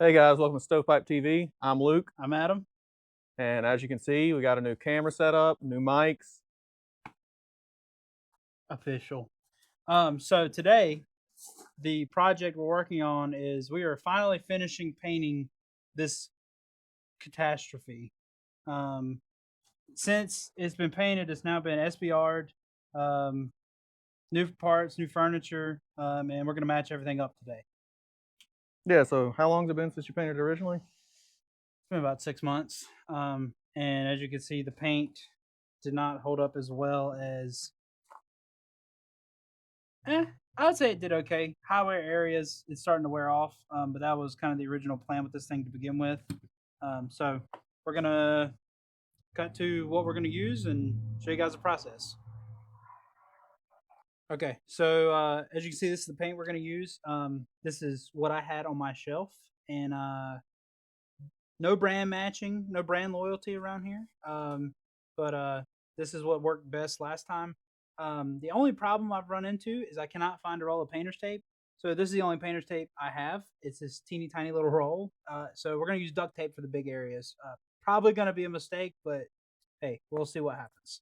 Hey guys, welcome to Stovepipe TV. I'm Luke, I'm Adam. and as you can see, we got a new camera set up, new mics. Official. So today, the project we're working on is we are finally finishing painting this catastrophe. Um, since it's been painted, it's now been SBR'd, um, new parts, new furniture, and we're going to match everything up today. Yeah, so how long's it been since you painted it originally? It's been about 6 months. And as you can see, the paint did not hold up as well as I would say it did okay. Highway areas, it's starting to wear off, but that was kind of the original plan with this thing to begin with. So we're gonna cut to what we're gonna use and show you guys the process. Okay, so as you can see, this is the paint we're gonna use. This is what I had on my shelf, and no brand matching, no brand loyalty around here. But this is what worked best last time. The only problem I've run into is I cannot find a roll of painter's tape. So this is the only painter's tape I have. It's this teeny tiny little roll. So we're gonna use duct tape for the big areas. Probably gonna be a mistake, but hey, we'll see what happens.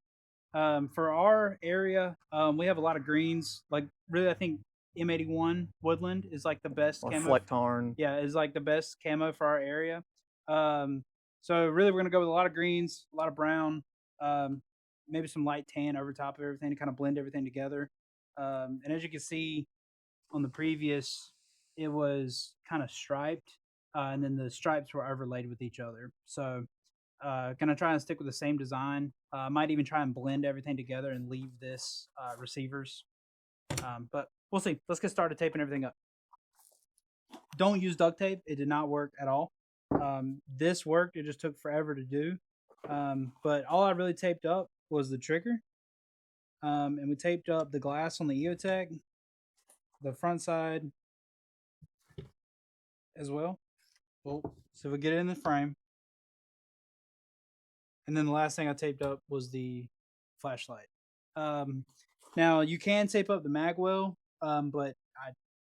For our area, we have a lot of greens. Like really, I think M81 woodland is like the best Or camo. Flectarn? Yeah, is like the best camo for our area. Um, so really, we're gonna go with a lot of greens, a lot of brown, um, maybe some light tan over top of everything to kind of blend everything together. And as you can see on the previous, it was kind of striped, and then the stripes were overlaid with each other. So gonna try and stick with the same design. Might even try and blend everything together and leave this receivers. But we'll see. Let's get started taping everything up. Don't use duct tape. It did not work at all. This worked. It just took forever to do. But all I really taped up was the trigger. And we taped up the glass on the EOTech, the front side as well. So we get it in the frame. And then the last thing I taped up was the flashlight. Now you can tape up the mag well, but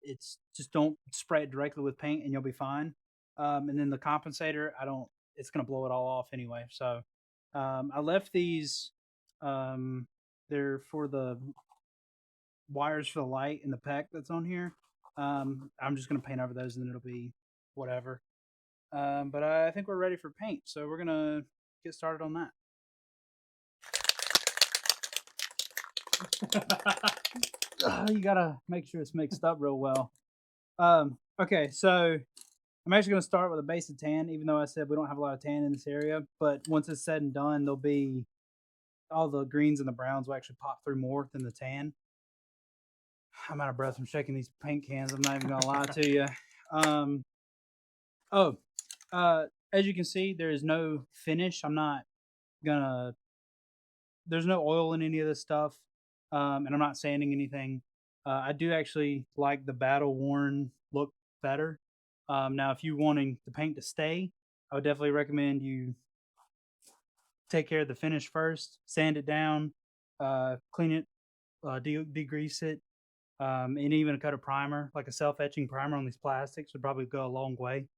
it's just don't spray it directly with paint and you'll be fine. And then the compensator, it's gonna blow it all off anyway. So I left these they're for the wires for the light and the pack that's on here. I'm just gonna paint over those and then it'll be whatever. But I think we're ready for paint, so we're gonna get started on that. You gotta make sure it's mixed up real well. Okay, so I'm actually gonna start with a base of tan, even though I said we don't have a lot of tan in this area. But once it's said and done, there'll be all the greens and the browns will actually pop through more than the tan. I'm out of breath from shaking these paint cans. I'm not even gonna lie to you. As you can see, there is no finish. I'm not gonna. There's no oil in any of this stuff, and I'm not sanding anything. I do actually like the battle worn look better. Now, if you wanting the paint to stay, I would definitely recommend you take care of the finish first, sand it down, clean it, degrease it, and even cut a primer, like a self-etching primer on these plastics would probably go a long way,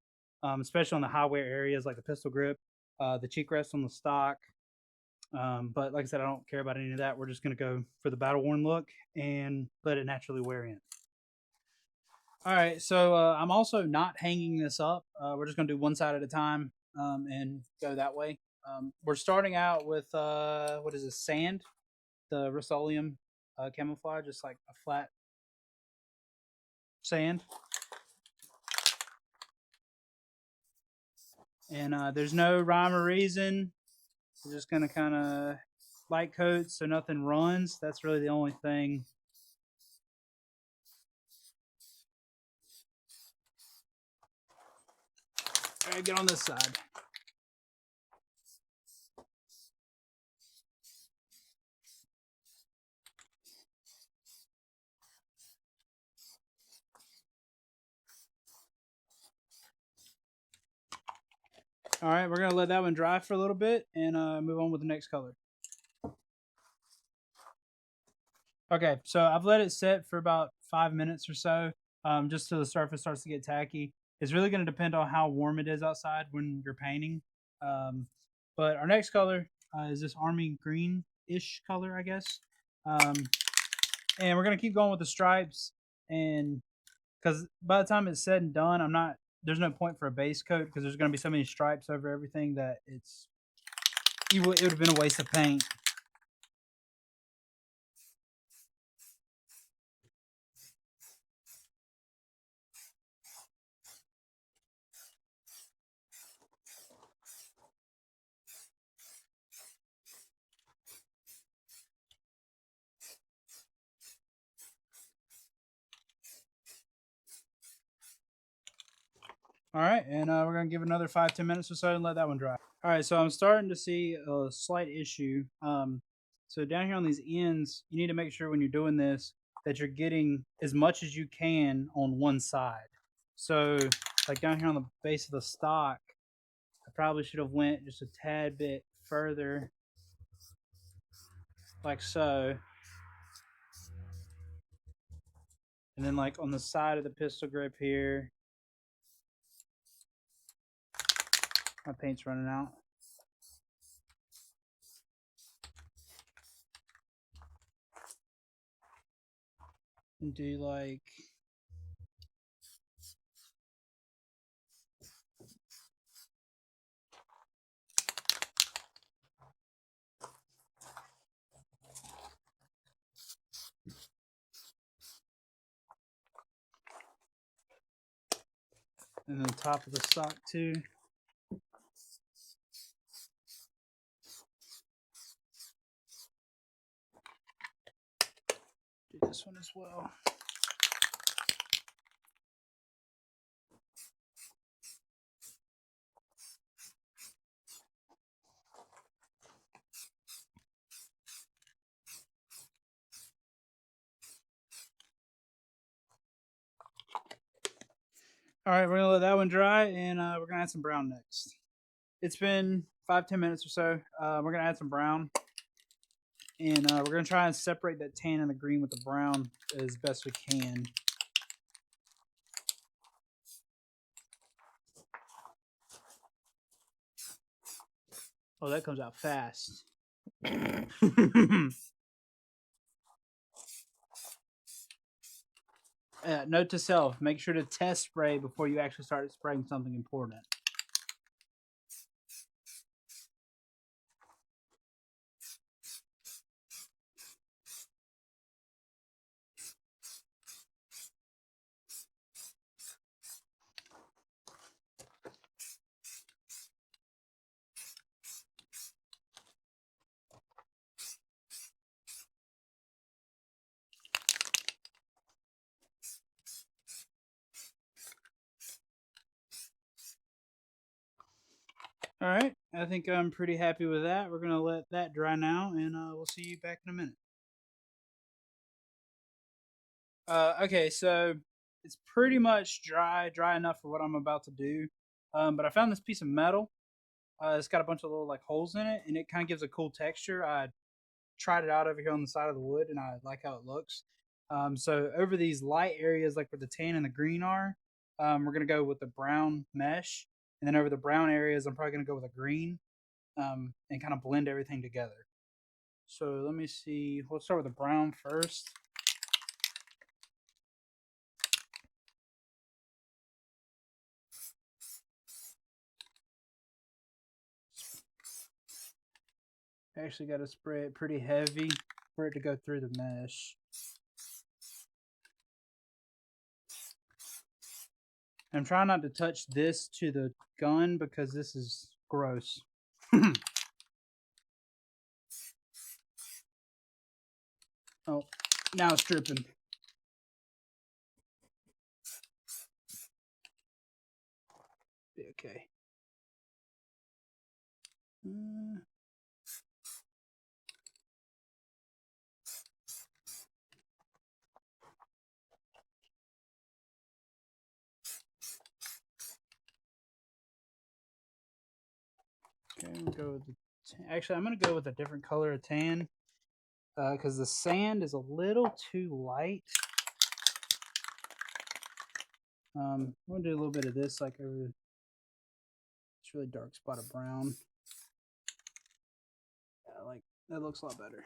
especially on the high wear areas like the pistol grip, the cheek rest on the stock. But like I said, I don't care about any of that. We're just going to go for the battle worn look and let it naturally wear in. All right, so I'm also not hanging this up. We're just going to do one side at a time and go that way. We're starting out with, what is this, sand? The Rust-Oleum camouflage, just like a flat sand. And there's no rhyme or reason. We're just going to kind of light coat so nothing runs. That's really the only thing. All right, get on this side. All right, we're going to let that one dry for a little bit and move on with the next color. Okay, so I've let it set for about 5 minutes or so, just so the surface starts to get tacky. It's really going to depend on how warm it is outside when you're painting. But our next color is this army green-ish color, I guess. Um, and we're going to keep going with the stripes. And because by the time it's said and done, there's no point for a base coat because there's going to be so many stripes over everything that it would have been a waste of paint. All right, and we're gonna give it another 5-10 minutes or so and let that one dry. All right, so I'm starting to see a slight issue. So down here on these ends, you need to make sure when you're doing this that you're getting as much as you can on one side. So like down here on the base of the stock, I probably should have went just a tad bit further, like so. And then like on the side of the pistol grip here, my paint's running out. And do like and then the top of the stock too. Do this one as well. All right, we're gonna let that one dry, and we're gonna add some brown next. It's been 5-10 minutes or so. We're gonna add some brown, and we're gonna try and separate that tan and the green with the brown as best we can. Oh, that comes out fast. Note to self: make sure to test spray before you actually start spraying something important. All right, I think I'm pretty happy with that. We're gonna let that dry now, and we'll see you back in a minute. Okay, so it's pretty much dry enough for what I'm about to do. But I found this piece of metal. It's got a bunch of little like holes in it, and it kind of gives a cool texture. I tried it out over here on the side of the wood, and I like how it looks. So over these light areas, like where the tan and the green are, we're gonna go with the brown mesh, and then over the brown areas, I'm probably gonna go with a green, and kind of blend everything together. So let me see. We'll start with the brown first. Actually got to spray it pretty heavy for it to go through the mesh. I'm trying not to touch this to the gun because this is gross. Oh, now it's dripping. Be okay. Okay, I'm gonna go with actually, I'm gonna go with a different color of tan because the sand is a little too light. I'm gonna do a little bit of this, like over this really dark spot of brown. Yeah, like that looks a lot better.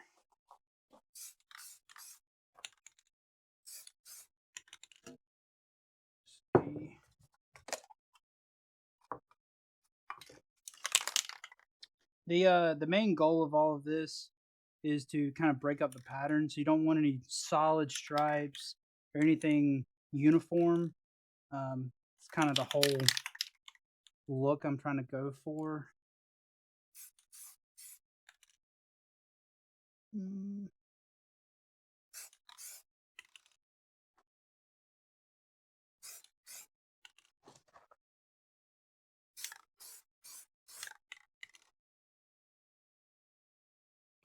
The main goal of all of this is to kind of break up the pattern. So you don't want any solid stripes or anything uniform. It's kind of the whole look I'm trying to go for.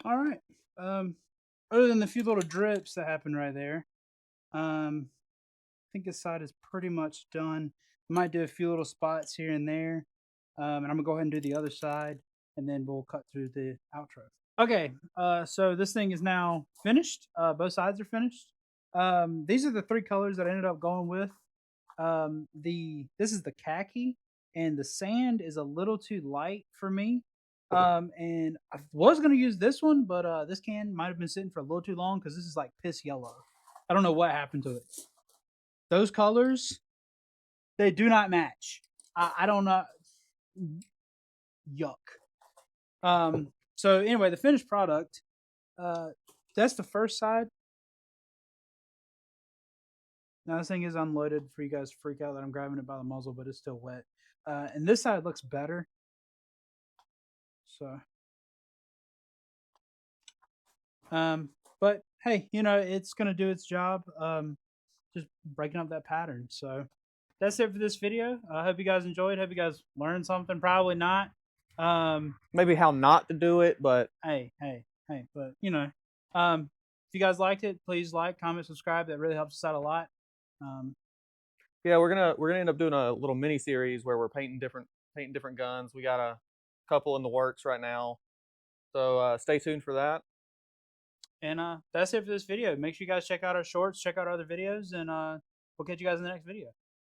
All right. Other than the few little drips that happen right there, I think this side is pretty much done. I might do a few little spots here and there, and I'm gonna go ahead and do the other side, and then we'll cut through the outro. Okay, so this thing is now finished. Both sides are finished. These are the three colors that I ended up going with. This is the khaki, and the sand is a little too light for me. And I was gonna use this one, but this can might have been sitting for a little too long because this is like piss yellow. I don't know what happened to it. Those colors, they do not match. I don't know. Yuck. So anyway, the finished product, that's the first side. Now this thing is unloaded for you guys to freak out that I'm grabbing it by the muzzle, but it's still wet. And this side looks better. So, but hey, you know, it's gonna do its job. Just breaking up that pattern. So that's it for this video. I hope you guys enjoyed. Hope you guys learned something. Probably not. Maybe how not to do it, but hey, but you know, if you guys liked it, please like, comment, subscribe. That really helps us out a lot. yeah, we're gonna end up doing a little mini series where we're painting different guns. We got a couple in the works right now, so stay tuned for that. And that's it for this video. Make sure you guys check out our shorts, check out our other videos, and we'll catch you guys in the next video.